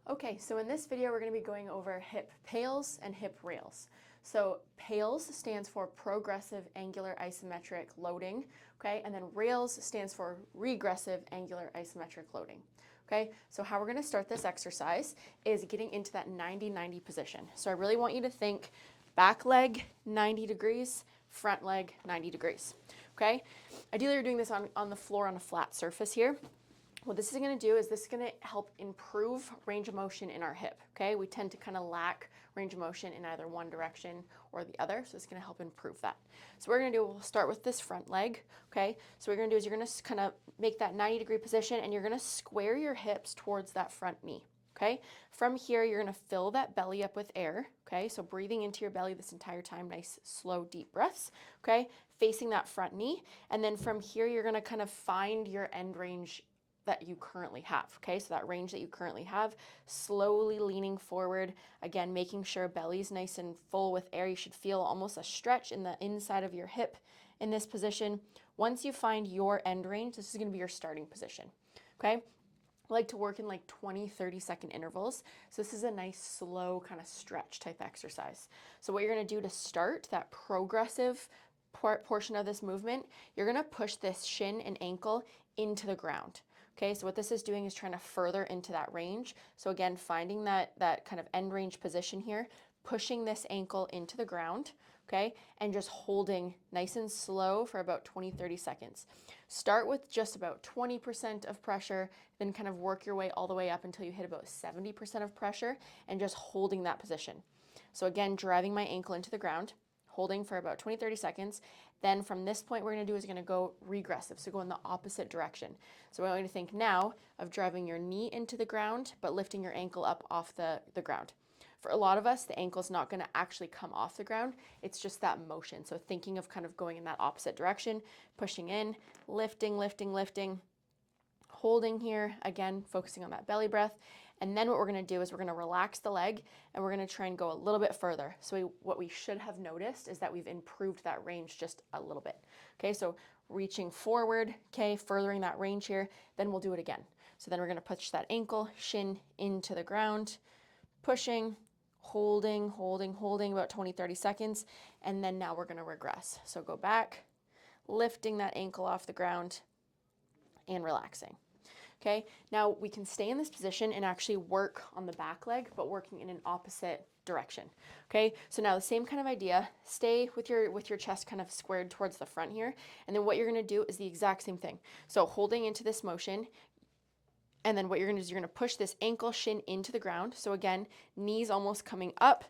Okay, so in this video, we're going to be going over hip PAILs and hip RAILs. So PAILs stands for Progressive Angular Isometric Loading, okay? And then RAILs stands for Regressive Angular Isometric Loading, okay? So how we're going to start this exercise is getting into that 90-90 position. So I really want you to think back leg 90 degrees, front leg 90 degrees, okay? Ideally, you're doing this on the floor on a flat surface here. What this is going to do is this is going to help improve range of motion in our hip, okay? We tend to kind of lack range of motion in either one direction or the other, so it's going to help improve that. So what we're going to do, we'll start with this front leg, okay? So what you're going to do is you're going to kind of make that 90-degree position, and you're going to square your hips towards that front knee, okay? From here, you're going to fill that belly up with air, okay? So breathing into your belly this entire time, nice, slow, deep breaths, okay? Facing that front knee, and then from here, you're going to kind of find your end range that you currently have, okay? So that range that you currently have, slowly leaning forward, again, making sure belly's nice and full with air. You should feel almost a stretch in the inside of your hip in this position. Once you find your end range, this is gonna be your starting position, okay? I like to work in like 20-30 second intervals. So this is a nice, slow kind of stretch type exercise. So what you're gonna do to start that progressive portion of this movement, you're gonna push this shin and ankle into the ground. Okay, so what this is doing is trying to further into that range. So again, finding that kind of end range position here, pushing this ankle into the ground, okay, and just holding nice and slow for about 20-30 seconds. Start with just about 20% of pressure, then kind of work your way all the way up until you hit about 70% of pressure, and just holding that position. So again, driving my ankle into the ground, holding for about 20-30 seconds. Then from this point, we're going to do is going to go regressive, so go in the opposite direction. So I want you to think now of driving your knee into the ground, but lifting your ankle up off the ground. For a lot of us, the ankle's not going to actually come off the ground. It's just that motion. So thinking of kind of going in that opposite direction, pushing in, lifting, lifting, lifting, holding here, again, focusing on that belly breath. And then what we're going to do is we're going to relax the leg, and we're going to try and go a little bit further. So what we should have noticed is that we've improved that range just a little bit. Okay, so reaching forward, okay, furthering that range here, then we'll do it again. So then we're going to push that ankle, shin into the ground, pushing, holding, holding, holding about 20-30 seconds, and then now we're going to regress. So go back, lifting that ankle off the ground, and relaxing. Okay, now we can stay in this position and actually work on the back leg, but working in an opposite direction. Okay, so now the same kind of idea, stay with your chest kind of squared towards the front here, and then what you're gonna do is the exact same thing. So holding into this motion, and then what you're gonna do is you're gonna push this ankle shin into the ground. So again, knees almost coming up,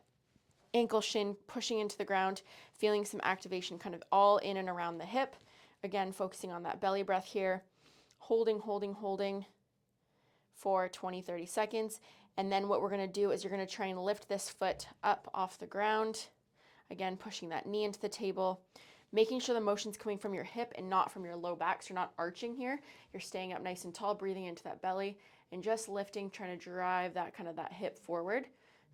ankle shin pushing into the ground, feeling some activation kind of all in and around the hip. Again, focusing on that belly breath here. Holding, holding, holding for 20-30 seconds. And then what we're going to do is you're going to try and lift this foot up off the ground. Again, pushing that knee into the table, making sure the motion's coming from your hip and not from your low back. So you're not arching here. You're staying up nice and tall, breathing into that belly, and just lifting, trying to drive that kind of that hip forward.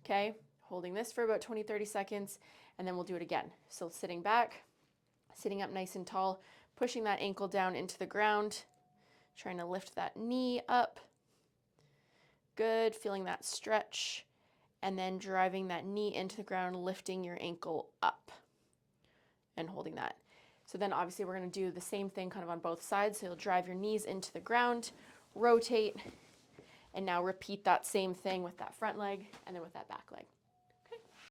Okay, holding this for about 20-30 seconds, and then we'll do it again. So sitting back, sitting up nice and tall, pushing that ankle down into the ground, trying to lift that knee up. Good, feeling that stretch. And then driving that knee into the ground, lifting your ankle up and holding that. So then obviously we're going to do the same thing kind of on both sides. So you'll drive your knees into the ground, rotate, and now repeat that same thing with that front leg and then with that back leg.